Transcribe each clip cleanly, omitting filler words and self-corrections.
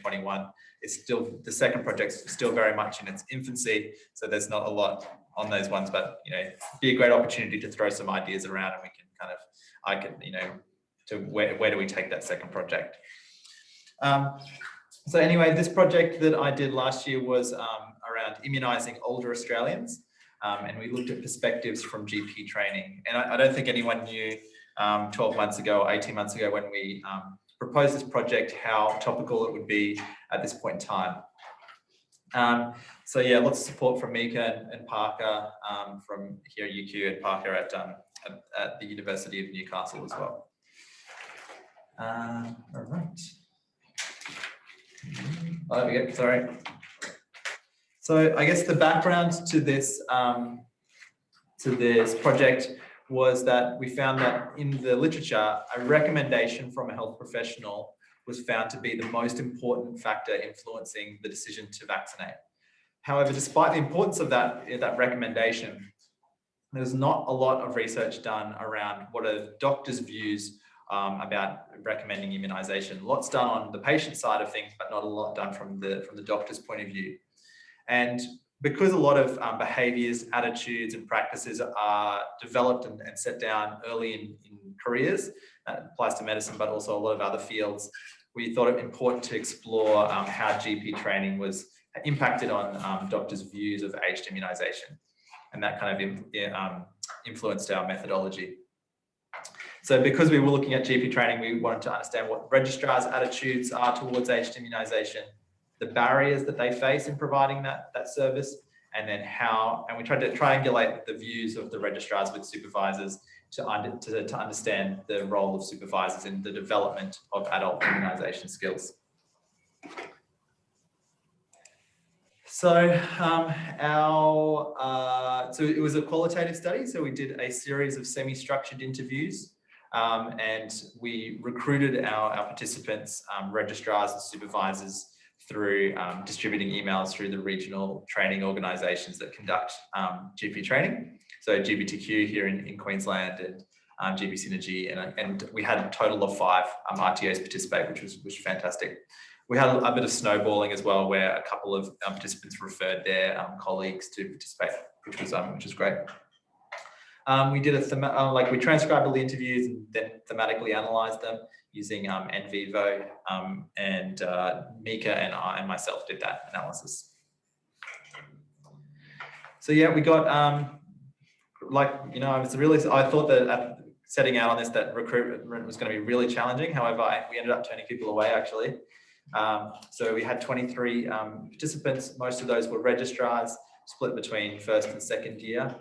2021. It's still, the second project's still very much in its infancy, so there's not a lot on those ones, but be a great opportunity to throw some ideas around, and we can kind of, I can, to where do we take that second project. So anyway, this project that I did last year was around immunising older Australians, and we looked at perspectives from GP training. And I don't think anyone knew 12 months ago or 18 months ago when we proposed this project how topical it would be at this point in time. So yeah, lots of support from Mika and Parker from here at UQ, and Parker at the University of Newcastle as well. All right. Oh, there we go, sorry. So I guess the background to this project was that we found that in the literature, a recommendation from a health professional was found to be the most important factor influencing the decision to vaccinate. However, despite the importance of that recommendation, there's not a lot of research done around what are doctors' views about recommending immunisation. Lots done on the patient side of things, but not a lot done from the doctor's point of view. And because a lot of behaviours, attitudes and practices are developed and set down early in careers, that applies to medicine, but also a lot of other fields, we thought it important to explore how GP training was impacted on doctors' views of aged immunisation. And that kind of influenced our methodology. So because we were looking at GP training, we wanted to understand what registrars' attitudes are towards aged immunisation, the barriers that they face in providing that service, and then and we tried to triangulate the views of the registrars with supervisors to understand the role of supervisors in the development of adult immunisation skills. So so it was a qualitative study. So we did a series of semi-structured interviews, and we recruited our participants, registrars and supervisors, through distributing emails through the regional training organisations that conduct GP training. So GBTQ here in Queensland and GP Synergy, and we had a total of 5 RTOs participate, which was fantastic. We had a bit of snowballing as well, where a couple of participants referred their colleagues to participate, which was great. We did we transcribed all the interviews and then thematically analysed them using NVivo, and Mika and I and myself did that analysis. So yeah, we got I thought that setting out on this that recruitment was going to be really challenging. However, we ended up turning people away actually. So we had 23 participants. Most of those were registrars, split between first and second year,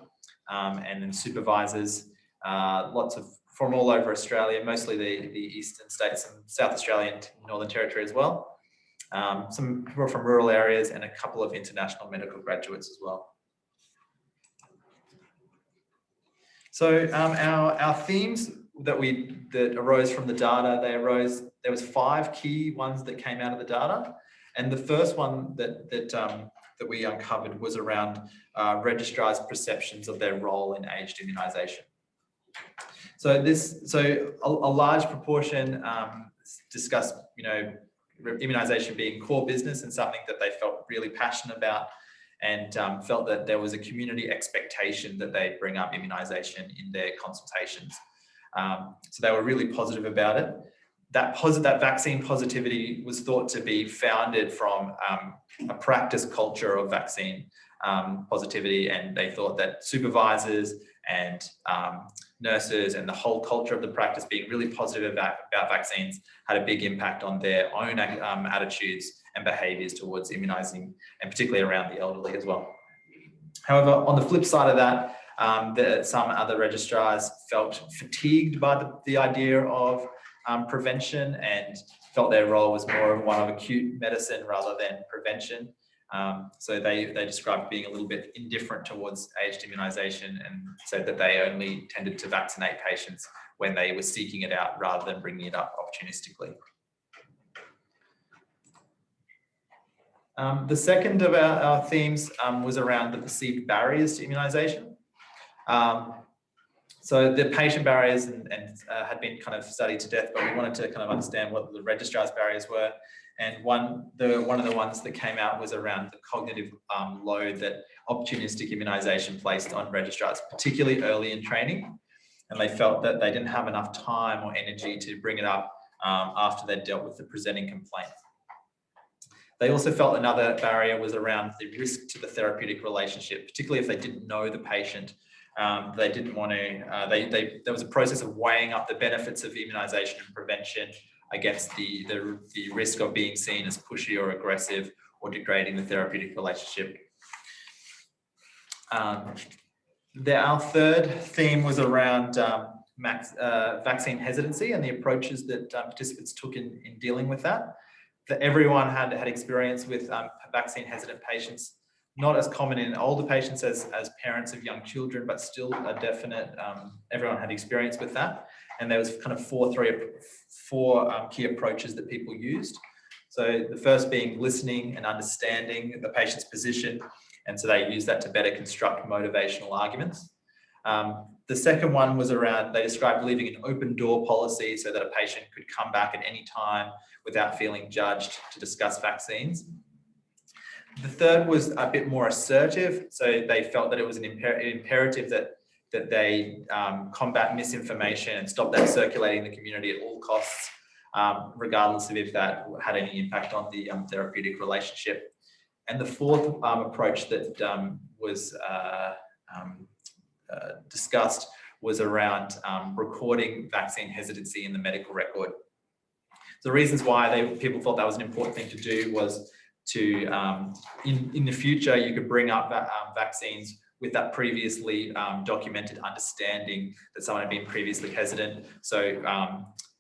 and then supervisors, lots of from all over Australia, mostly the eastern states and South Australia and Northern Territory as well. Some people from rural areas and a couple of international medical graduates as well. So our themes that arose from the data, there was 5 key ones that came out of the data. And the first one that we uncovered was around registrars' perceptions of their role in aged immunisation. So a large proportion discussed, immunisation being core business and something that they felt really passionate about, and felt that there was a community expectation that they bring up immunisation in their consultations. So they were really positive about it. That vaccine positivity was thought to be founded from a practice culture of vaccine positivity, and they thought that supervisors and nurses and the whole culture of the practice being really positive about vaccines had a big impact on their own attitudes and behaviours towards immunising, and particularly around the elderly as well. However, on the flip side of that, some other registrars felt fatigued by the idea of prevention, and felt their role was more of one of acute medicine rather than prevention. So they described being a little bit indifferent towards aged immunisation, and said that they only tended to vaccinate patients when they were seeking it out rather than bringing it up opportunistically. The second of our themes was around the perceived barriers to immunisation. So the patient barriers had been kind of studied to death, but we wanted to kind of understand what the registrars' barriers were. And one of the ones that came out was around the cognitive load that opportunistic immunisation placed on registrars, particularly early in training. And they felt that they didn't have enough time or energy to bring it up after they'd dealt with the presenting complaint. They also felt another barrier was around the risk to the therapeutic relationship, particularly if they didn't know the patient. They didn't want to, there was a process of weighing up the benefits of immunisation and prevention against the risk of being seen as pushy or aggressive or degrading the therapeutic relationship. Our third theme was around vaccine hesitancy and the approaches that participants took in dealing with that. That everyone had experience with vaccine hesitant patients, not as common in older patients as parents of young children, but still a definite, everyone had experience with that. And there was kind of four key approaches that people used. So the first being listening and understanding the patient's position. And so they use that to better construct motivational arguments. The second one was around, they described leaving an open door policy so that a patient could come back at any time without feeling judged to discuss vaccines. The third was a bit more assertive. So they felt that it was an imperative that they combat misinformation and stop that circulating in the community at all costs, regardless of if that had any impact on the therapeutic relationship. And the fourth approach that was discussed was around recording vaccine hesitancy in the medical record. The reasons why people thought that was an important thing to do was to, in the future, you could bring up vaccines with that previously documented understanding that someone had been previously hesitant. So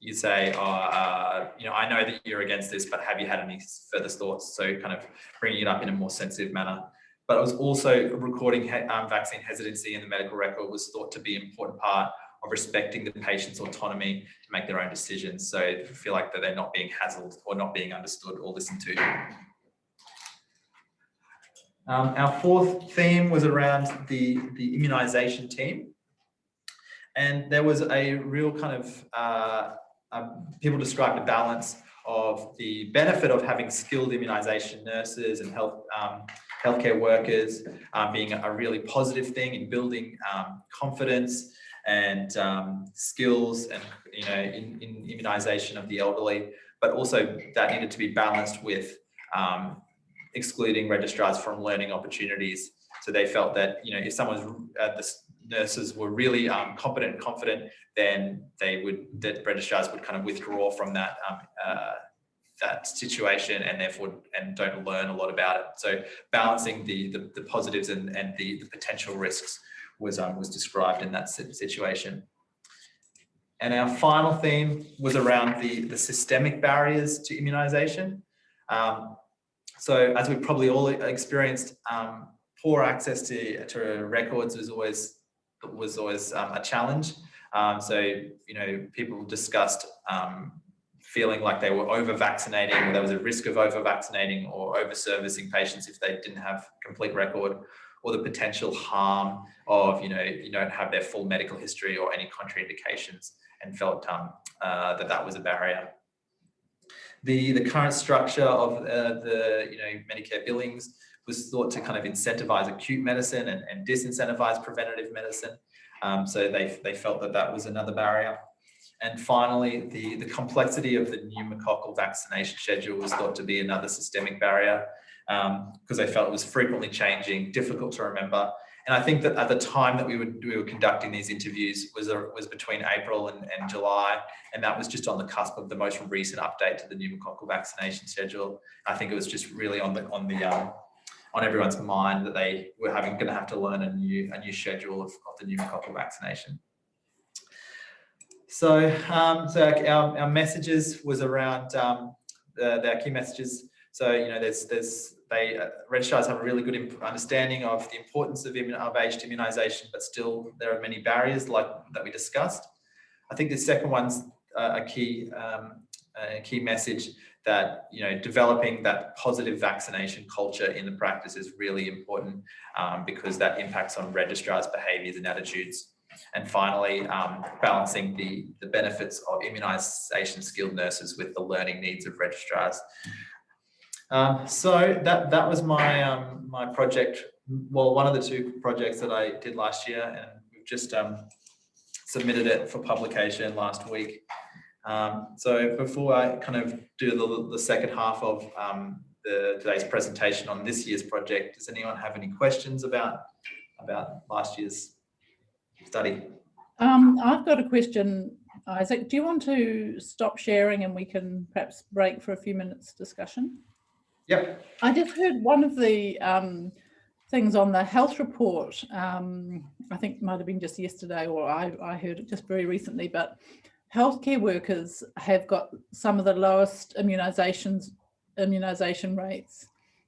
you say, I know that you're against this, but have you had any further thoughts? So kind of bringing it up in a more sensitive manner. But it was also recording vaccine hesitancy in the medical record was thought to be an important part of respecting the patient's autonomy to make their own decisions. So feel like that they're not being hassled or not being understood or listened to. Our fourth theme was around the immunisation team. And there was a real kind of, people described a balance of the benefit of having skilled immunisation nurses and healthcare workers being a really positive thing in building confidence and skills and in immunisation of the elderly, but also that needed to be balanced with excluding registrars from learning opportunities. So they felt that if the nurses were really competent and confident, then that registrars would kind of withdraw from that that situation and therefore don't learn a lot about it. So balancing the positives and the potential risks was described in that situation. And our final theme was around the systemic barriers to immunisation. So as we probably all experienced, poor access to records was always a challenge. So people discussed feeling like they were over-vaccinating, or there was a risk of over-vaccinating or over-servicing patients if they didn't have complete record, or the potential harm of you don't have their full medical history or any contraindications, and felt that was a barrier. The current structure of the Medicare billings was thought to kind of incentivize acute medicine and disincentivize preventative medicine. So they felt that was another barrier. And finally, the complexity of the pneumococcal vaccination schedule was thought to be another systemic barrier because they felt it was frequently changing, difficult to remember. And I think that at the time that we were conducting these interviews was between April and July, and that was just on the cusp of the most recent update to the pneumococcal vaccination schedule. I think it was just really on everyone's mind that they were going to have to learn a new schedule of the pneumococcal vaccination. So, our messages was around their key messages. So registrars have a really good understanding of the importance of aged immunisation, but still there are many barriers that we discussed. I think the second one's a key message that developing that positive vaccination culture in the practice is really important because that impacts on registrars' behaviours and attitudes. And finally, balancing the benefits of immunisation skilled nurses with the learning needs of registrars. So that was my my project. Well, one of the two projects that I did last year, and we've just submitted it for publication last week. So before I kind of do the second half of today's presentation on this year's project, does anyone have any questions about last year's study? I've got a question, Isaac. Do you want to stop sharing and we can perhaps break for a few minutes discussion? Yep. I just heard one of the things on the health report, I think it might have been just yesterday, or I heard it just very recently, but healthcare workers have got some of the lowest immunisation rates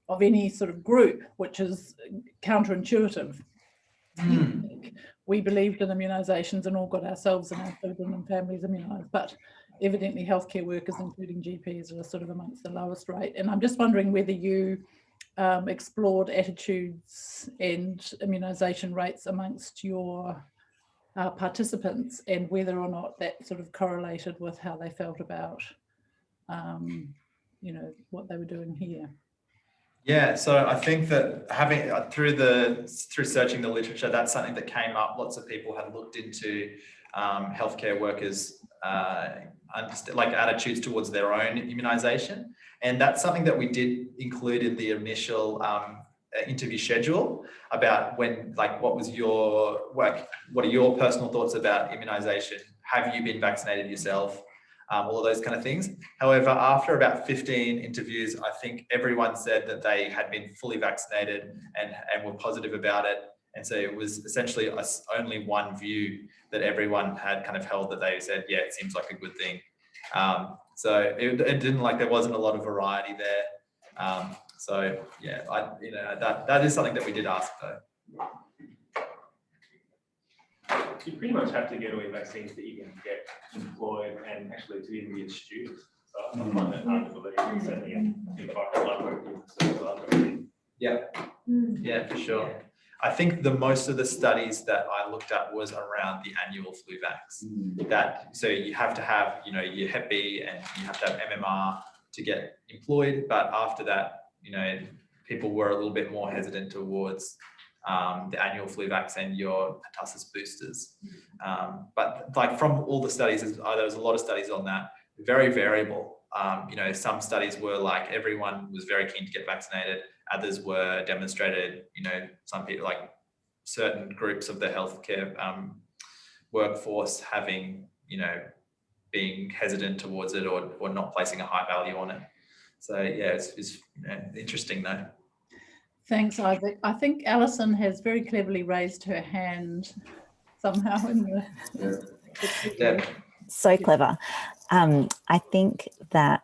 of any sort of group, which is counterintuitive. We believed in immunisations and all got ourselves and our children and families immunised, but evidently healthcare workers, including GPs, are sort of amongst the lowest rate. And I'm just wondering whether you explored attitudes and immunisation rates amongst your participants, and whether or not that sort of correlated with how they felt about, you know, what they were doing here. Yeah, so I think that having through searching the literature, that's something that came up. Lots of people had looked into healthcare workers' like attitudes towards their own immunisation, and that's something that we did include in the initial interview schedule about when, like, what was your work? What are your personal thoughts about immunisation? Have you been vaccinated yourself? All of those kind of things. However, after about 15 interviews, I think everyone said that they had been fully vaccinated and were positive about it. And so it was essentially only one view that everyone had kind of held, that they said, yeah, it seems like a good thing. So it didn't, like, there wasn't a lot of variety there. So yeah, that is something that we did ask though. You pretty much have to get all your vaccines that you can get employed and actually to even get students. So I find that hard to believe, certainly in the work. Yeah, yeah, for sure. I think the most of the studies that I looked at was around the annual flu vax. So you have to have, you know, your Hep B and you have to have MMR to get employed. But after that, you know, people were a little bit more hesitant towards the annual flu vaccine, your pertussis boosters. But like from all the studies, there was a lot of studies on that, very variable. You know, some studies were like everyone was very keen to get vaccinated. Others were demonstrated, you know, some people, like certain groups of the healthcare workforce having, you know, being hesitant towards it or not placing a high value on it. So yeah, it's you know, interesting though. Thanks, Isaac. I think Alison has very cleverly raised her hand somehow in the... Yeah. So clever. I think that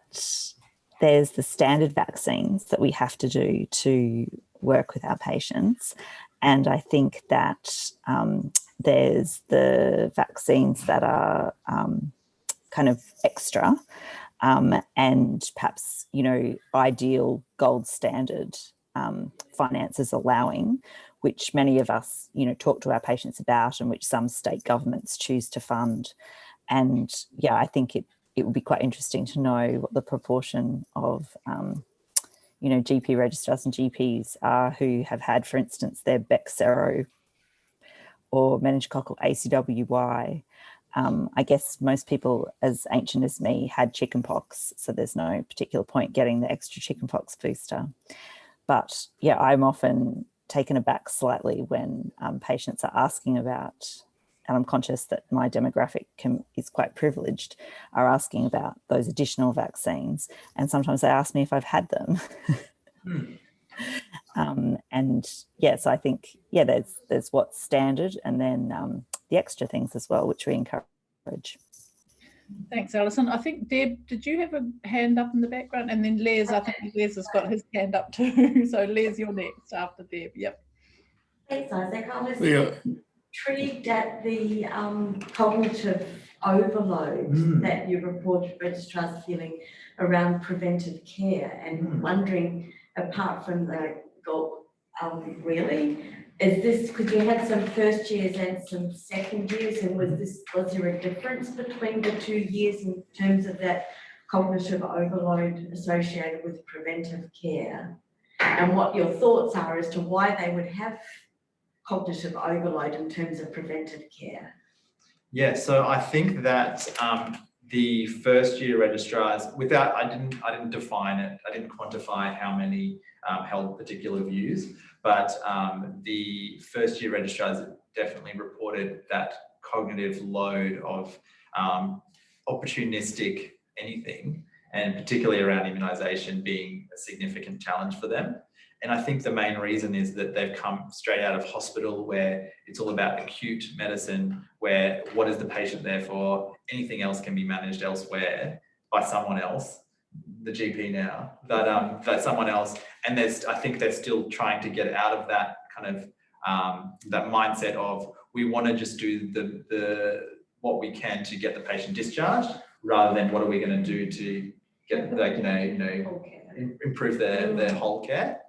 there's the standard vaccines that we have to do to work with our patients. And I think that there's the vaccines that are kind of extra and perhaps, you know, ideal gold standard finances allowing, which many of us, you know, talk to our patients about and which some state governments choose to fund. And yeah, I think it would be quite interesting to know what the proportion of, you know, GP registrars and GPs are who have had, for instance, their Bexsero or meningococcal ACWY. I guess most people as ancient as me had chickenpox, so there's no particular point getting the extra chickenpox booster. But yeah, I'm often taken aback slightly when patients are asking about, and I'm conscious that my demographic is quite privileged, are asking about those additional vaccines. And sometimes they ask me if I've had them. And yes, I think, yeah, there's what's standard and then the extra things as well, which we encourage. Thanks, Alison. I think, Deb, did you have a hand up in the background? And then Les, I think Les has got his hand up too. So Les, you're next after Deb. Yep. Thanks, Isaac. I was intrigued at the cognitive overload that you reported registrars feeling around preventive care, and wondering, apart from the goal, really, Is this, because you had some first years and some second years, and was there a difference between the 2 years in terms of that cognitive overload associated with preventive care? And what your thoughts are as to why they would have cognitive overload in terms of preventive care? Yeah, so I think that the first year registrars, I didn't define it, I didn't quantify how many held particular views, but the first year registrars definitely reported that cognitive load of opportunistic anything, and particularly around immunisation being a significant challenge for them. And I think the main reason is that they've come straight out of hospital, where it's all about acute medicine, where what is the patient there for? Anything else can be managed elsewhere by someone else, the GP now, but someone else. And I think they're still trying to get out of that kind of that mindset of, we want to just do what we can to get the patient discharged, rather than what are we going to do to get, like, improve their whole care.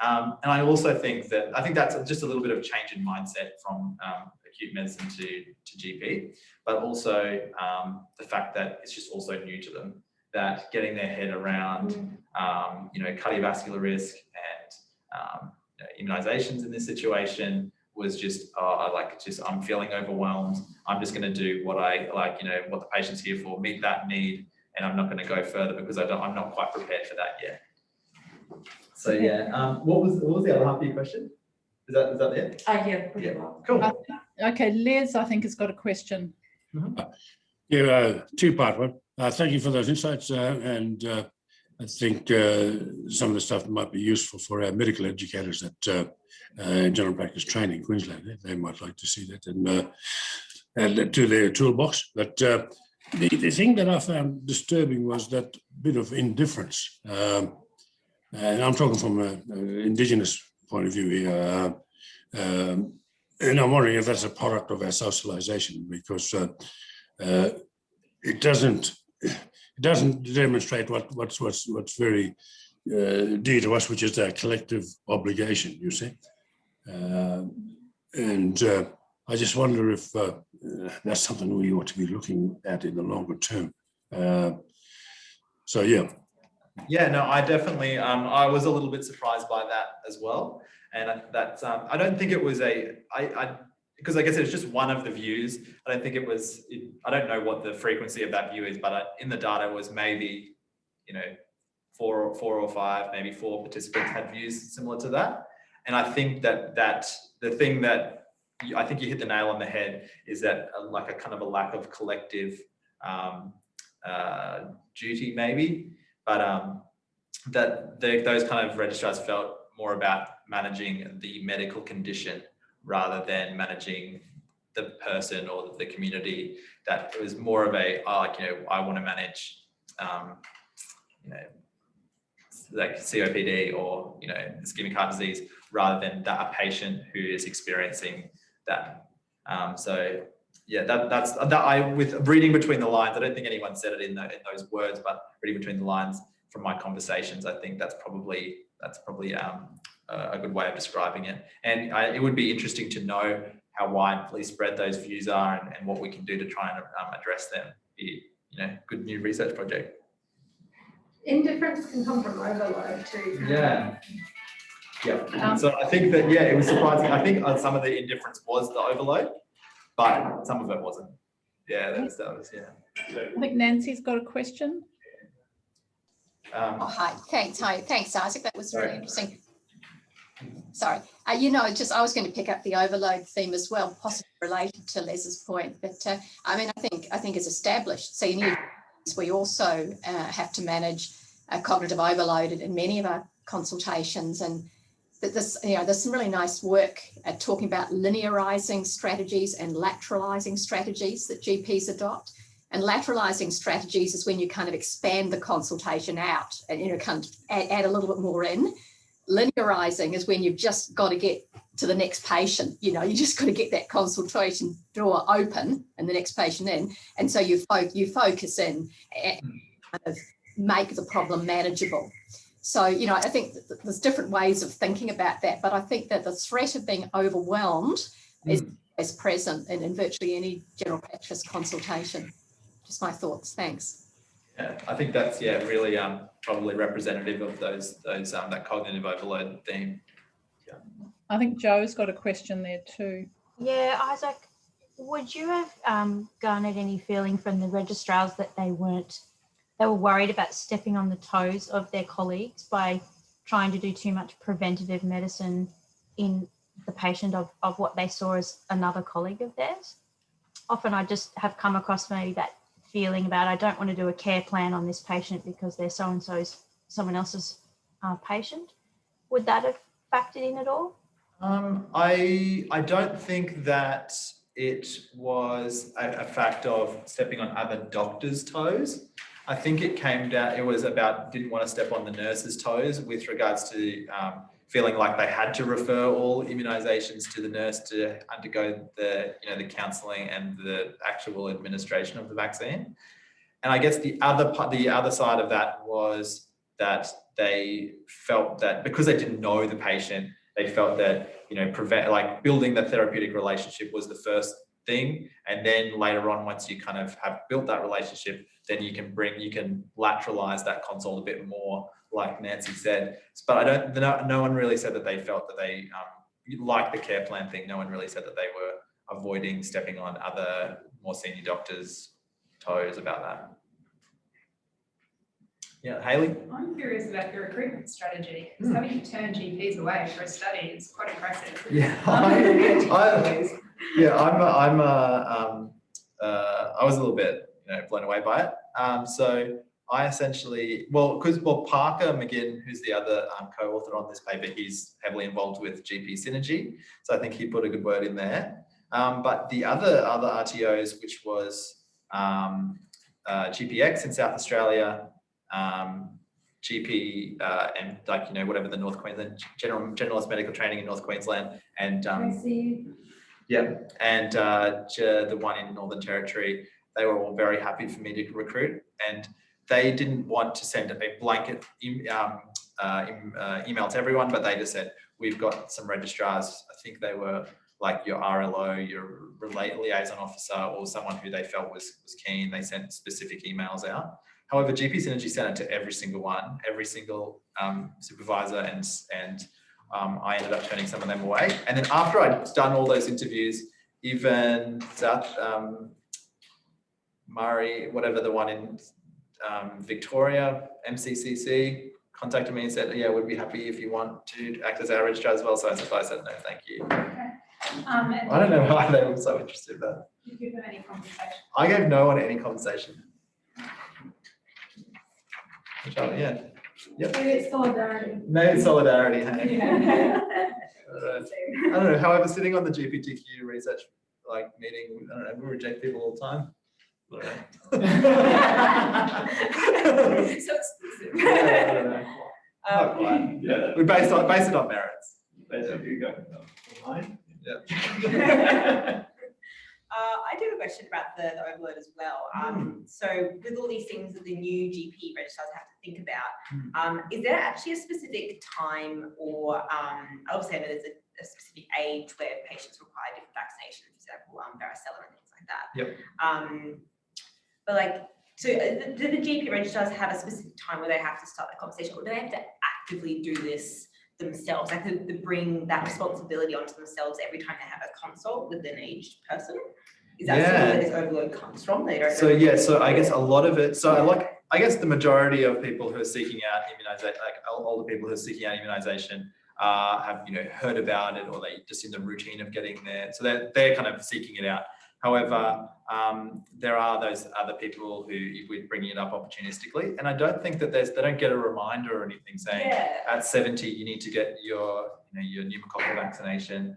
And I also think that's just a little bit of change in mindset from acute medicine to GP, but also the fact that it's just also new to them, that getting their head around cardiovascular risk and immunisations in this situation was just, I'm feeling overwhelmed. I'm just going to do what what the patient's here for, meet that need, and I'm not going to go further because I'm not quite prepared for that yet. So yeah, what was the other half of your question? Is that it? Yeah, pretty well. Cool. Okay, Les, I think, has got a question. Yeah, two-part one. Thank you for those insights, and I think some of the stuff might be useful for our medical educators at general practice training in Queensland. They might like to see that and add that to their toolbox. But the thing that I found disturbing was that bit of indifference. And I'm talking from an Indigenous point of view here. And I'm wondering if that's a product of our socialization, because it doesn't demonstrate what's very dear to us, which is our collective obligation, you see. And I just wonder if that's something we ought to be looking at in the longer term. So yeah. Yeah, no, I definitely, I was a little bit surprised by that as well. And that's, I don't think it was because I guess it's just one of the views. I don't think it was, I don't know what the frequency of that view is, but in the data was maybe, 4 or 5, maybe 4 participants had views similar to that. And I think that the thing that I think you hit the nail on the head is that like a kind of a lack of collective duty maybe, but those kind of registrars felt more about managing the medical condition rather than managing the person or the community. That it was more of a, I want to manage, like COPD or, ischemic heart disease, rather than a patient who is experiencing that. So yeah, that's with reading between the lines, I don't think anyone said it in those words, but reading between the lines from my conversations, I think that's probably a good way of describing it. And it would be interesting to know how widely spread those views are and what we can do to try and address them. Good new research project. Indifference can come from overload too. Yeah. Yeah. So I think that, it was surprising. I think some of the indifference was the overload, but some of it wasn't. Yeah, that was. I think Nancy's got a question. Hi, thanks. Thanks, Isaac. That was really interesting. Sorry, I was going to pick up the overload theme as well, possibly related to Les's point. But I think it's established. So we also have to manage cognitive overload in many of our consultations, and that there's some really nice work talking about linearizing strategies and lateralizing strategies that GPs adopt. And lateralizing strategies is when you kind of expand the consultation out and kind of add a little bit more in. Linearizing is when you've just got to get to the next patient. You just got to get that consultation door open and the next patient in. And so you focus in and kind of make the problem manageable. So, you know, I think that there's different ways of thinking about that, but I think that the threat of being overwhelmed is present in virtually any general practice consultation. Just my thoughts. Thanks. Yeah, I think that's really probably representative of those that cognitive overload theme. Yeah. I think Joe's got a question there too. Yeah, Isaac, would you have garnered any feeling from the registrars that they were worried about stepping on the toes of their colleagues by trying to do too much preventative medicine in the patient of what they saw as another colleague of theirs? Often I just have come across maybe that feeling about, I don't want to do a care plan on this patient because they're so-and-so's someone else's patient. Would that have factored in at all? I don't think that it was a fact of stepping on other doctors' toes. I think it came down, it was about didn't want to step on the nurses' toes with regards to feeling like they had to refer all immunisations to the nurse to undergo the counselling and the actual administration of the vaccine. And I guess the other side of that was that they felt that because they didn't know the patient, they felt that building the therapeutic relationship was the first thing, and then later on, once you kind of have built that relationship, then you can lateralize that consult a bit more, like Nancy said. But no one really said that they felt that they like the care plan thing. No one really said that they were avoiding stepping on other more senior doctors' toes about that. Yeah, Hayley? I'm curious about the recruitment strategy, because having to turn GPs away for a study is quite impressive. Yeah, I was a little bit blown away by it. So I essentially, because Parker McGinn, who's the other co-author on this paper, he's heavily involved with GP synergy. So I think he put a good word in there. But the other RTOs, which was GPX in South Australia, GP and whatever the North Queensland generalist medical training in North Queensland, and the one in Northern Territory, they were all very happy for me to recruit, and they didn't want to send a blanket email to everyone, but they just said, we've got some registrars. I think they were like your RLO, your liaison officer, or someone who they felt was keen. They sent specific emails out. However, GP Synergy sent it to every single one, every single supervisor, and I ended up turning some of them away. And then after I'd done all those interviews, even South Murray, whatever the one in Victoria, MCCC, contacted me and said, yeah, we'd be happy if you want to act as our registrar as well. So I said, no, thank you. Okay. I don't know why they were so interested in that. Did you give them any compensation? I gave no one any compensation. Yeah. Yep. Maybe it's solidarity. Maybe solidarity. Hey? Yeah. I don't know. However, sitting on the GPTQ research meeting, I don't know, we reject people all the time. So exclusive. Yeah, I don't know. Not quite. Yeah. We base it on merits. Basically, you go. Yeah. I do have a question about the overload as well. So with all these things that the new GP registrars have to think about, is there actually a specific time or obviously I know there's a specific age where patients require different vaccinations, for example, varicella and things like that. Yep. But so do the GP registrars have a specific time where they have to start the conversation, or do they have to actively do this themselves? Like to bring that responsibility onto themselves every time they have a consult with an aged person? Is that sort of where this overload comes from? So I guess a lot of it. So I guess the majority of people who are seeking out immunization, all the people who are seeking out immunization, have heard about it, or they just in the routine of getting there. So they're kind of seeking it out. However, there are those other people who we're bringing it up opportunistically, and I don't think that they don't get a reminder or anything saying at 70 you need to get your pneumococcal vaccination.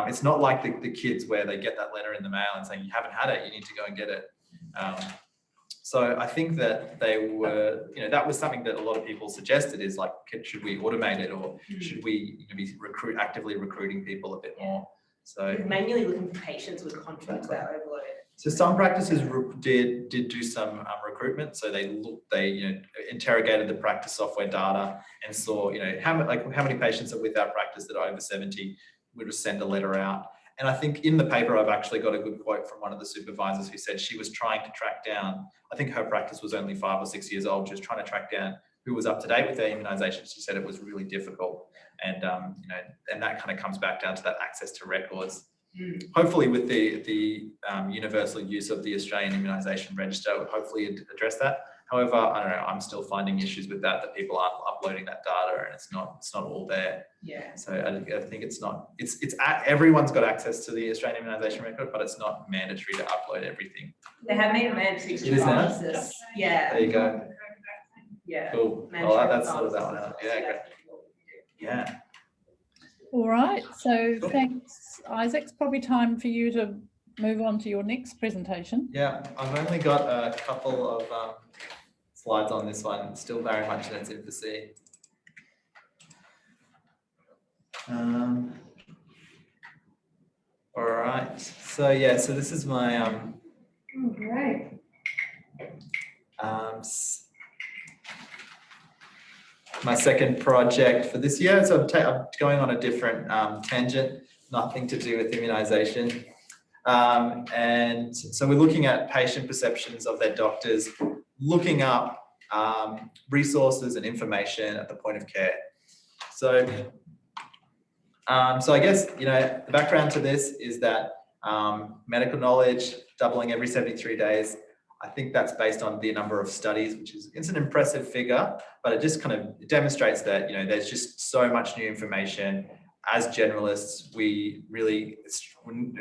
It's not like the kids where they get that letter in the mail and saying you haven't had it, you need to go and get it. So I think that they were, that was something that a lot of people suggested is like, should we automate it, or should we be actively recruiting people a bit more? So manually looking for patients with contracts that overload. So some practices did do some recruitment. So they interrogated the practice software data and saw, how many patients are with our practice that are over 70. We'd just send a letter out. And I think in the paper, I've actually got a good quote from one of the supervisors who said she was trying to track down, I think her practice was only 5 or 6 years old. She was trying to track down who was up to date with their immunisation. She said it was really difficult. And, and that kind of comes back down to that access to records. Hopefully with the universal use of the Australian Immunisation Register, hopefully address that. However, I don't know, I'm still finding issues with that people aren't uploading that data and it's not all there. Yeah. So I think everyone's got access to the Australian Immunisation Record, but it's not mandatory to upload everything. They have made a mandatory It is now? process. Yeah. There you go. Yeah. Cool. Well, that's sort of that one out. Yeah, great. Yeah. All right, so thanks, Isaac. It's probably time for you to move on to your next presentation. Yeah, I've only got a couple of slides on this one. It's still very much in its infancy. All right, so yeah, so this is my Great. My second project for this year. So I'm going on a different tangent, nothing to do with immunisation. And so we're looking at patient perceptions of their doctors, looking up resources and information at the point of care. So, so I guess, the background to this is that medical knowledge doubling every 73 days. I think that's based on the number of studies, it's an impressive figure, but it just kind of demonstrates that, there's just so much new information. As generalists, we're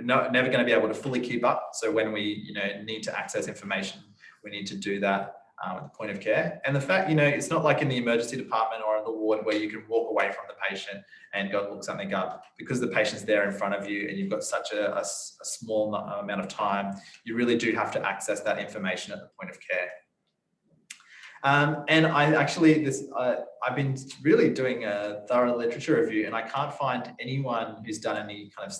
never going to be able to fully keep up. So when we, need to access information, we need to do that at the point of care. And the fact, it's not like in the emergency department or in the ward where you can walk away from the patient and go look something up, because the patient's there in front of you and you've got such a small amount of time. You really do have to access that information at the point of care. And I've been really doing a thorough literature review, and I can't find anyone who's done any kind of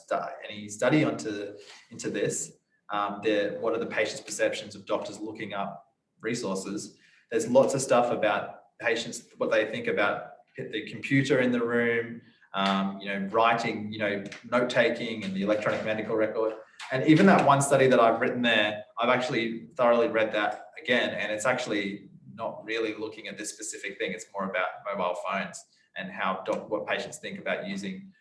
any study into this. What are the patient's perceptions of doctors looking up resources? There's lots of stuff about patients, what they think about the computer in the room, writing, note taking and the electronic medical record. And even that one study that I've written there, I've actually thoroughly read that again, and it's actually not really looking at this specific thing. It's more about mobile phones and what patients think about using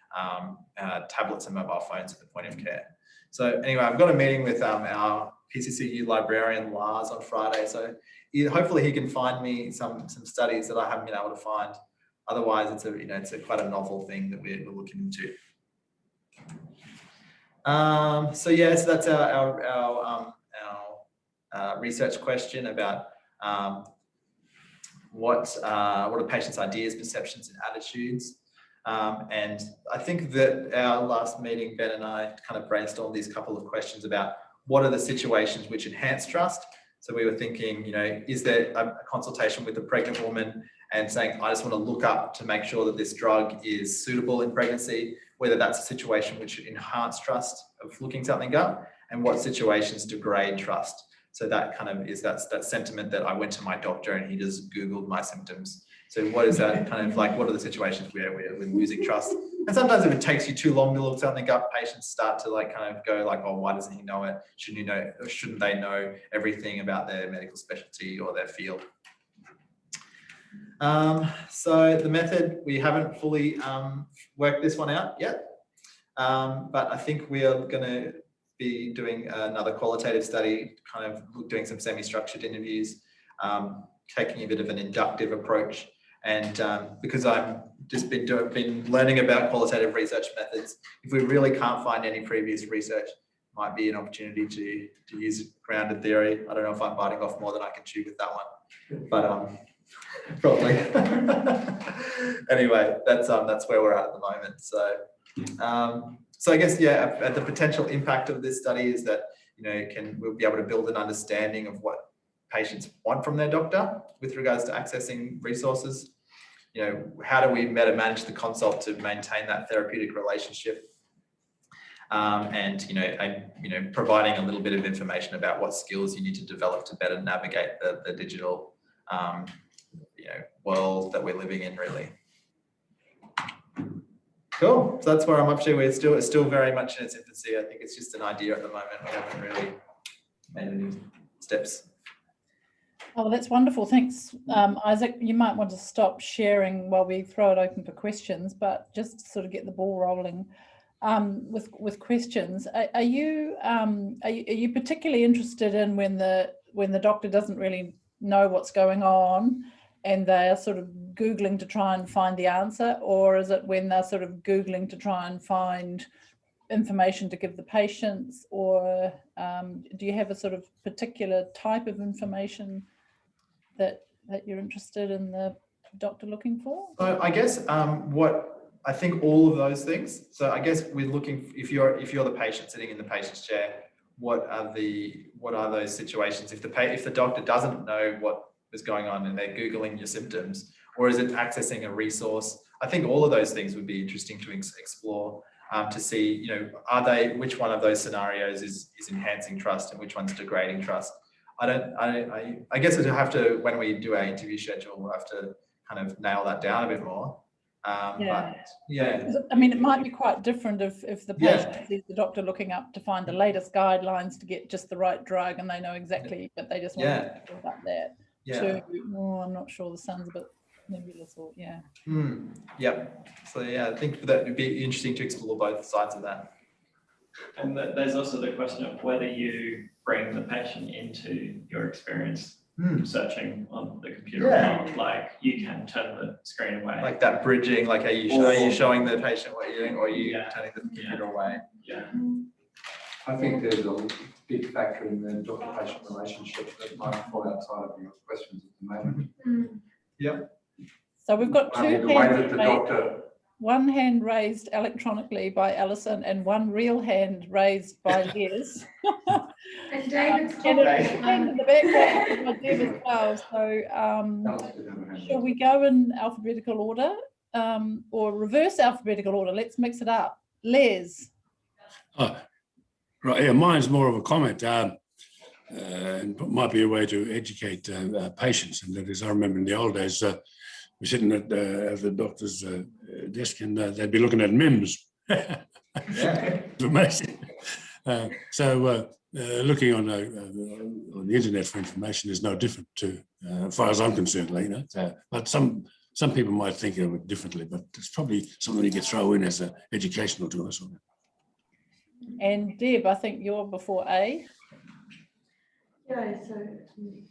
tablets and mobile phones at the point of care. So anyway, I've got a meeting with our PCCU librarian Lars on Friday. So hopefully he can find me some studies that I haven't been able to find. Otherwise, it's quite a novel thing that we're looking into. So that's our research question about what are patients' ideas, perceptions, and attitudes. And I think that our last meeting, Ben and I kind of brainstormed these couple of questions about what are the situations which enhance trust. So we were thinking, is there a consultation with a pregnant woman and saying, I just want to look up to make sure that this drug is suitable in pregnancy, whether that's a situation which enhance trust of looking something up, and what situations degrade trust. So that kind of is that sentiment that I went to my doctor and he just Googled my symptoms. So what is that kind of like, what are the situations where we're losing trust? And sometimes if it takes you too long to look something up, patients start to kind of go like, oh, why doesn't he know it? Shouldn't they know everything about their medical specialty or their field? So the method, we haven't fully worked this one out yet, but I think we are going to be doing another qualitative study, kind of doing some semi-structured interviews, taking a bit of an inductive approach. And because I've just been learning about qualitative research methods, if we really can't find any previous research, might be an opportunity to use grounded theory. I don't know if I'm biting off more than I can chew with that one, but probably. Anyway, that's where we're at the moment. So, so I guess, the potential impact of this study is that, we'll be able to build an understanding of what patients want from their doctor with regards to accessing resources. How do we better manage the consult to maintain that therapeutic relationship? and providing a little bit of information about what skills you need to develop to better navigate the digital world that we're living in, really. Cool. So that's where I'm up to. It's still very much in its infancy. I think it's just an idea at the moment. We haven't really made any steps. Oh, that's wonderful. Thanks, Isaac. You might want to stop sharing while we throw it open for questions, but just to sort of get the ball rolling with questions. Are you particularly interested in when the doctor doesn't really know what's going on and they're sort of Googling to try and find the answer, or is it when they're sort of Googling to try and find information to give the patients, or do you have a sort of particular type of information that you're interested in the doctor looking for? So I guess I think all of those things. So I guess we're looking, if you're the patient sitting in the patient's chair, what are those situations? If the doctor doesn't know what is going on and they're Googling your symptoms, or is it accessing a resource? I think all of those things would be interesting to explore, to see, which one of those scenarios is enhancing trust and which one's degrading trust. I guess we'll have to, when we do our interview schedule, we'll have to kind of nail that down a bit more. But yeah, I mean, it might be quite different if the patient sees the doctor looking up to find the latest guidelines to get just the right drug, and they know exactly, but they just want to build up that. To, I'm not sure, the sounds a bit nebulous, or So I think that would be interesting to explore both sides of that. And there's also the question of whether you bring the patient into your experience searching on the computer or not. Like, you can turn the screen away. Like that bridging, like are you showing the patient what you're doing, or are you turning the computer away? Yeah. I think there's a big factor in the doctor-patient relationship that might fall outside of your questions at the moment. Yep. So we've got two the way that the doctor... One hand raised electronically by Alison and one real hand raised by Les. And David's and a hand in the background by Deb as well. So shall we go in alphabetical order or reverse alphabetical order? Let's mix it up. Les. Oh, right, yeah, mine's more of a comment. And might be a way to educate patients. And that is, I remember in the old days, we're sitting at the doctor's desk, and they'd be looking at MIMS. It's amazing. Looking on the internet for information is no different to, as far as I'm concerned, but some people might think of it differently, but it's probably something you could throw in as an educational tool or something. And Deb, I think you're before A. Yeah, so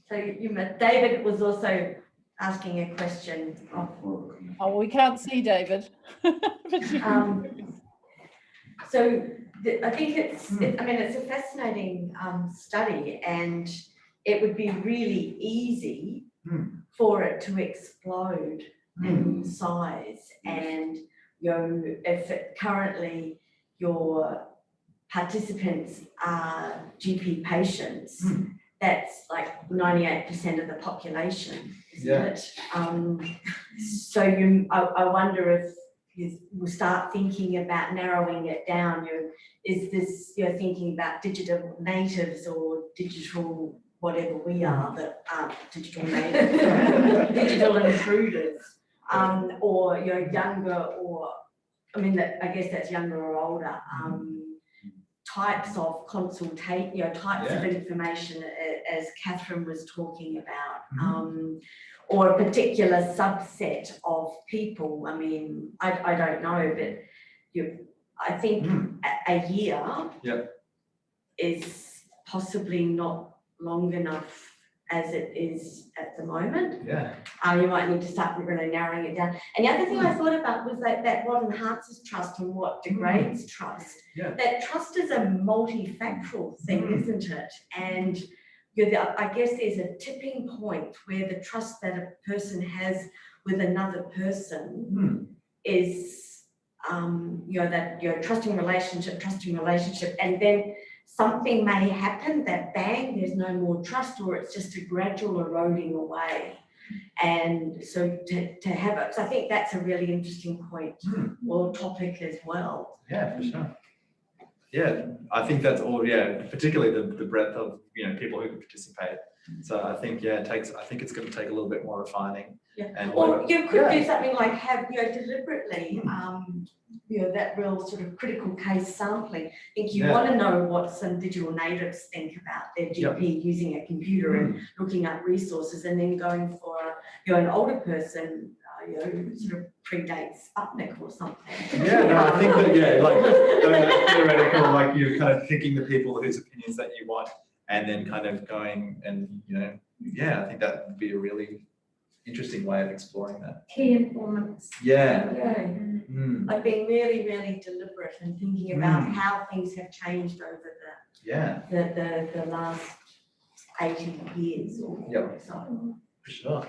David was also asking a question. Oh, we can't see David. So I think it's a fascinating study, and it would be really easy for it to explode in size. And if currently your participants are GP patients, that's like 98% of the population, isn't it? So I wonder if we'll start thinking about narrowing it down. You're thinking about digital natives or digital whatever we are that aren't digital natives, digital intruders, or you're younger, or I guess that's younger or older. Types of types of information, as Catherine was talking about, or a particular subset of people. I don't know, but I think a year is possibly not long enough as it is at the moment. You might need to start really narrowing it down. And the other thing I thought about was that what enhances trust and what degrades trust. That trust is a multifactorial thing, isn't it? And I guess there's a tipping point where the trust that a person has with another person is, that trusting relationship, and then something may happen that bang, there's no more trust, or it's just a gradual eroding away. And so to have it, so I think that's a really interesting point or topic as well. Yeah, for sure. yeah, I think that's all, yeah, particularly the breadth of, people who can participate. So I think, I think it's going to take a little bit more refining. Yeah. And Or you could do something like have, deliberately, that real sort of critical case sampling. I think you want to know what some digital natives think about their GP using a computer and looking up resources, and then going for, an older person, sort of predates Sputnik or something. Yeah, no, I think that, like that's theoretical, like you're kind of picking the people whose opinions that you want, and then kind of going and, I think that would be a really interesting way of exploring that. Key informants. Yeah. Like being really, really deliberate and thinking about how things have changed over the last 80 years or so. For sure.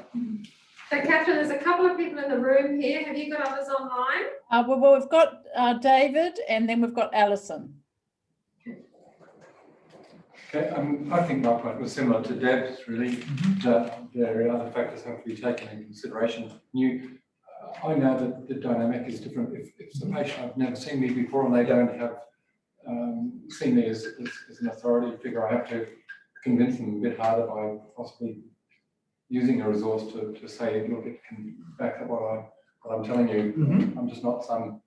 So Catherine, there's a couple of people in the room here. Have you got others online? Well, we've got David, and then we've got Alison. Okay, I think my point was similar to Deb's, really, that there are other factors have to be taken into consideration. I know that the dynamic is different. If it's a patient I've never seen me before and they don't have seen me as an authority figure, I have to convince them a bit harder by possibly using a resource to say, look, it can back up what I'm telling you. I'm just not some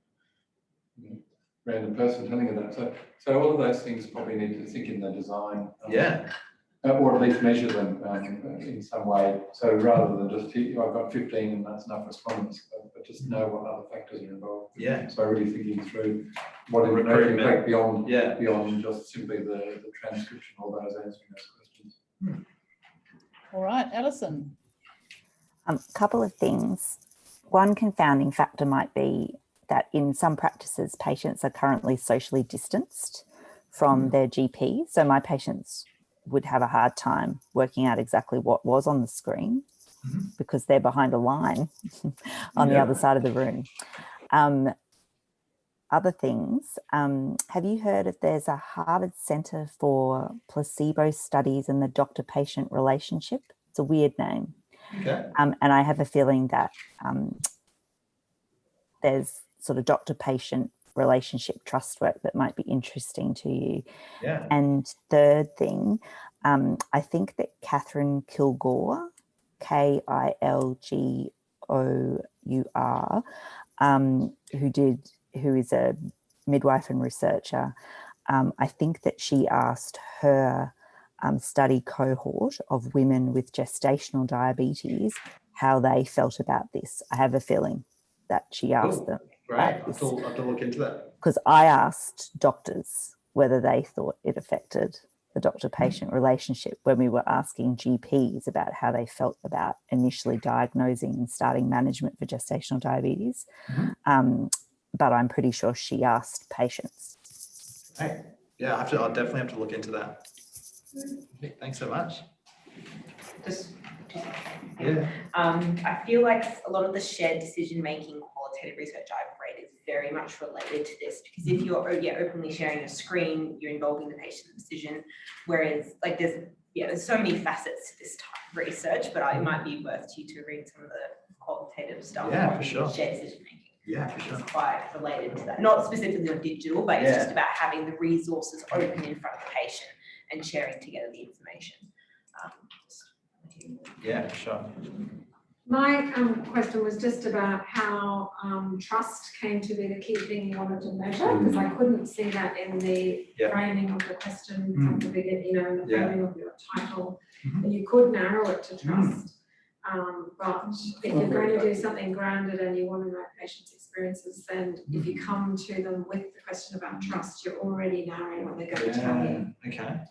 random person telling you that. So all of those things probably need to think in the design. Or at least measure them in some way. So rather than just, I've got 15 and that's enough respondents, but just know what other factors are involved. So really thinking through what is the impact beyond just simply the transcription or those answering those questions. All right, Alison. A couple of things. One confounding factor might be that in some practices, patients are currently socially distanced from their GP. So my patients would have a hard time working out exactly what was on the screen because they're behind a line on the other side of the room. Other things, have you heard if there's a Harvard Center for Placebo Studies and the doctor-patient relationship? It's a weird name. And I have a feeling that there's sort of doctor-patient relationship trust work that might be interesting to you. And third thing, I think that Catherine Kilgore, Kilgour, who is a midwife and researcher, I think that she asked her study cohort of women with gestational diabetes how they felt about this. I have a feeling that she asked them. Great, I'll have to look into that. Because I asked doctors whether they thought it affected the doctor-patient relationship when we were asking GPs about how they felt about initially diagnosing and starting management for gestational diabetes. But I'm pretty sure she asked patients. Hey, yeah, I'll definitely have to look into that. Thanks so much. I feel like a lot of the shared decision-making qualitative research I've read is very much related to this, because if you're openly sharing a screen, you're involving the patient decision, whereas like there's so many facets to this type of research, but it might be worth you to read some of the qualitative stuff on for sure. shared decision-making. Yeah, for sure. It's quite related to that, not specifically on digital, but it's just about having the resources open in front of the patient and sharing together the information. Yeah, for sure. My question was just about how trust came to be the key thing you wanted to measure, because I couldn't see that in the framing of the question from the beginning, in the framing of your title. And you could narrow it to trust. But if you're going to do something grounded and you want to know patients' experiences, then if you come to them with the question about trust, you're already narrowing what they're going to tell you. Okay.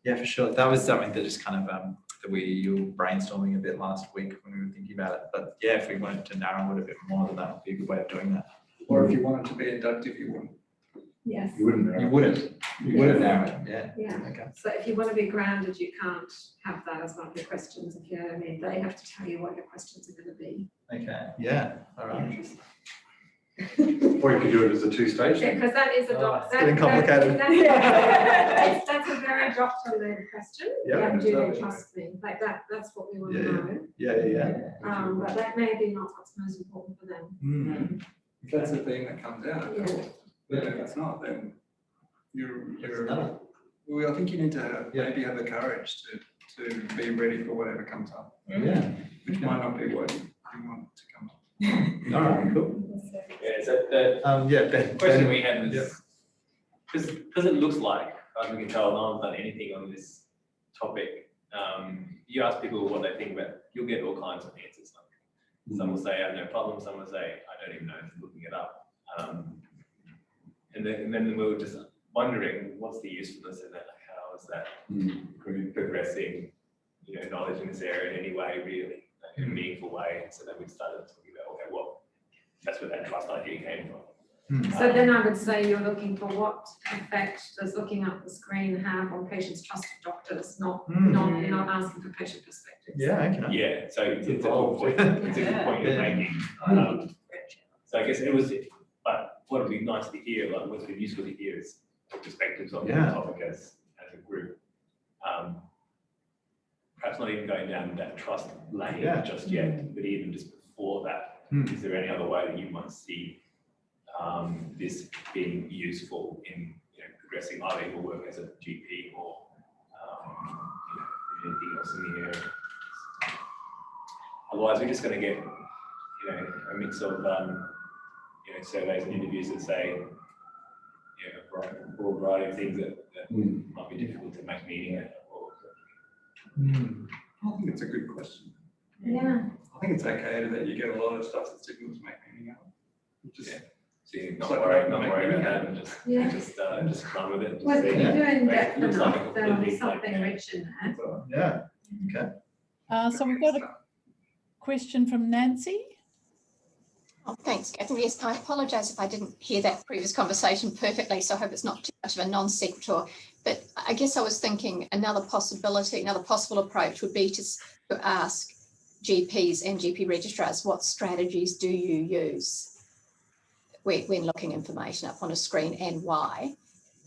Yeah, for sure. That was something that just kind of that you were brainstorming a bit last week when we were thinking about it. But yeah, if we wanted to narrow it a bit more, then that would be a good way of doing that. Or if you wanted to be inductive, you wouldn't. Yes. You wouldn't narrow it. You wouldn't narrow it. Yeah. Okay. So if you want to be grounded, you can't have that as one of your questions. If you know what I mean, they have to tell you what your questions are going to be. Okay. Yeah. All right. Or you could do it as a two-stage. Yeah, because that is a it's getting complicated. That's a very doctor-led question. Yeah. Do they trust me? Like that. That's what we want to know. Yeah. But that may be not what's most important for them. If that's the thing that comes out, Yeah. but if it's not, then well, I think you need to maybe have the courage to be ready for whatever comes up. Yeah. Which might not be what you want to come up. All right, cool. Yeah, so the question we had was, because it looks like, as we can tell, no one's done anything on this topic. You ask people what they think about, you'll get all kinds of answers. Some will say, I have no problem. Some will say, I don't even know if you're looking it up. And then we were just wondering, what's the usefulness of that? How is that progressing, knowledge in this area in any way, really, in a meaningful way? So then we started talking about, okay, well, that's where that trust idea came from. So then I would say you're looking for what effect does looking up the screen have on patients' trust of doctors, not you're not asking for patient perspectives. Yeah, okay. Yeah, so it's a good point. It's a good point you're making. So I guess it was, but what would be nice to hear, like what's been useful to hear is perspectives on the topic as a group. Perhaps not even going down that trust lane just yet, but even just before that, is there any other way that you might see this being useful in progressing either your work as a GP or anything else in the area? Otherwise, we're just going to get a mix of surveys and interviews that say a broad variety of things that might be difficult to make meaning of. I think it's a good question. Yeah. I think it's okay that you get a lot of stuff that's difficult to make meaning of. So you're not worry about that and just run with it. Well, if you're doing depth Looks enough, like a there'll be completely something rich in there. Yeah. Okay. So we've got a question from Nancy. Oh, thanks, Catherine. Yes, I apologise if I didn't hear that previous conversation perfectly, so I hope it's not too much of a non sequitur. But I guess I was thinking another possible approach would be to ask GPs and GP registrars, what strategies do you use when looking information up on a screen and why?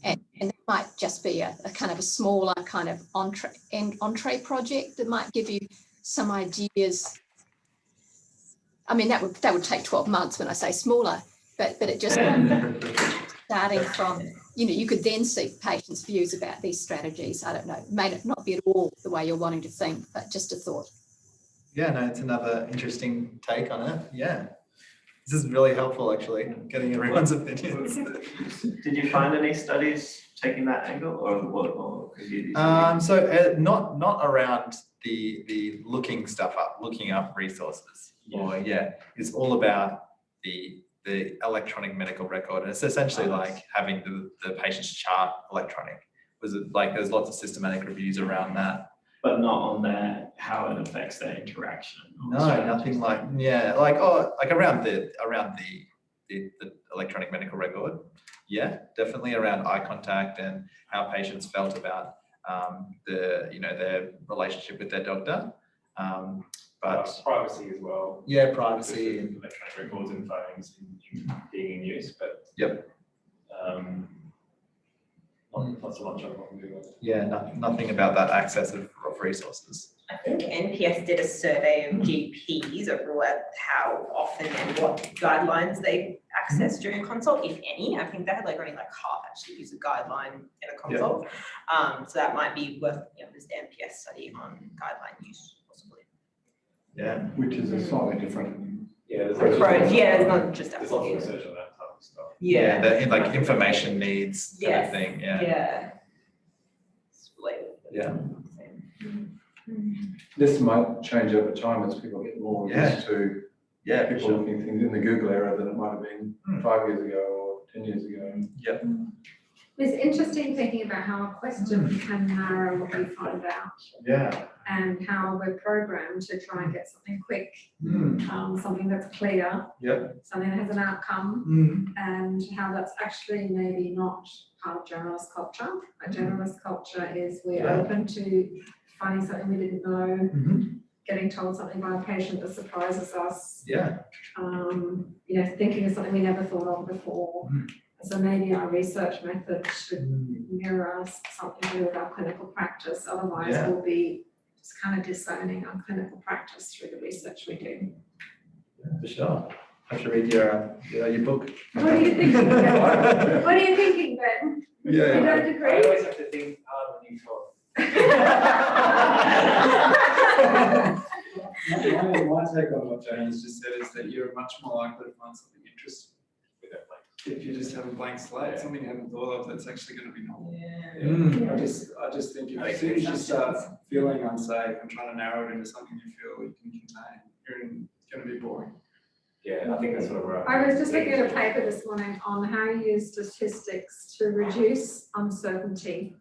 And that might just be a kind of a smaller kind of entree project that might give you some ideas. I mean, that would take 12 months when I say smaller, but it just starting from, you could then seek patients' views about these strategies. I don't know, it may not be at all the way you're wanting to think, but just a thought. Yeah, no, it's another interesting take on it. Yeah. This is really helpful, actually, getting everyone's opinions. Did you find any studies taking that angle, or what? So not around the looking up resources. Or it's all about the electronic medical record, and it's essentially like having the patient's chart electronic. Was it like there's lots of systematic reviews around that? But not on how it affects their interaction. No, nothing like around the electronic medical record. Yeah, definitely around eye contact and how patients felt about their relationship with their doctor. But privacy as well. Yeah, privacy and electronic records and phones being in use, but not so much on Google. Yeah, nothing about that access of resources. I think NPS did a survey of GPs about how often and what guidelines they access during a consult, if any. I think they had only half actually use a guideline in a consult. So that might be worth this NPS study on guideline use possibly. Yeah, which is a slightly different approach. Yeah, it's not just there's lots of research on that type of stuff. Yeah, the information needs kind of thing. Yeah. This might change over time as people get more used to people looking things in the Google era than it might have been 5 years ago or 10 years ago. Yep. It's interesting thinking about how a question can narrow what we find out. Yeah. And how we're programmed to try and get something quick, something that's clear, something that has an outcome, and how that's actually maybe not part of generalist culture. A generalist culture is we're open to finding something we didn't know, getting told something by a patient that surprises us. Yeah. Thinking of something we never thought of before. So maybe our research method should mirror something to do with our clinical practice. Otherwise, we'll be just kind of disowning our clinical practice through the research we do. Yeah, for sure. have to read your book. What are you thinking, Ben? What are you thinking, Ben? Yeah. You don't agree? I always have to think hard when you talk. My take on what James just said is that you're much more likely to find something interesting if you just have a blank slate, something you haven't thought of that's actually going to be novel. I just think if as soon as you start feeling unsafe and trying to narrow it into something you feel you can contain, it's going to be boring. Yeah, I think that's what we're. I was just looking at a paper this morning on how you use statistics to reduce uncertainty.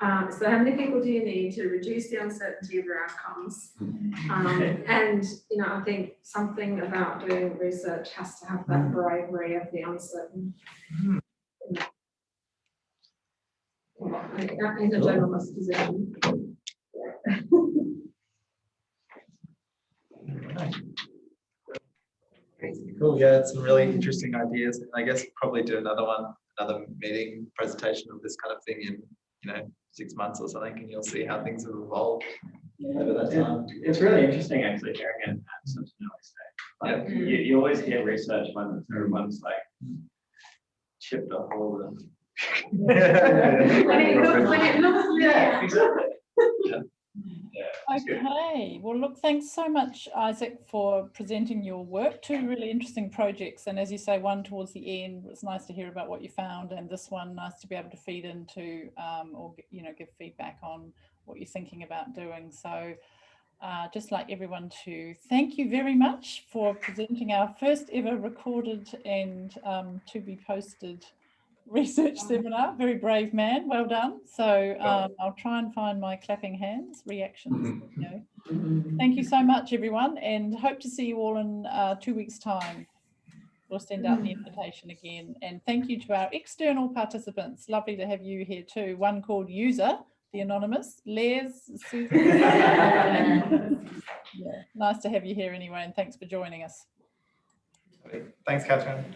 So how many people do you need to reduce the uncertainty of your outcomes? And, I think something about doing research has to have that bravery of the uncertain. In a generalist position. Cool. Yeah, it's some really interesting ideas. I guess probably do another meeting presentation of this kind of thing in 6 months or something, and you'll see how things have evolved over that time. It's really interesting actually hearing it at such an early stage. Like you always hear research when everyone's like chipped off all the When it looks yeah, exactly. Okay, well look, thanks so much, Isaac, for presenting your work. 2 really interesting projects, and as you say, one towards the end, it's nice to hear about what you found, and this one nice to be able to feed into or give feedback on what you're thinking about doing. So just like everyone to thank you very much for presenting our first ever recorded and to be posted research seminar. Very brave man, well done. So I'll try and find my clapping hands reactions. Thank you so much everyone, and hope to see you all in 2 weeks time. We'll send out the invitation again, and thank you to our external participants. Lovely to have you here too. One called User, the anonymous, Les, Susan. Yeah, nice to have you here anyway, and thanks for joining us. Thanks, Catherine.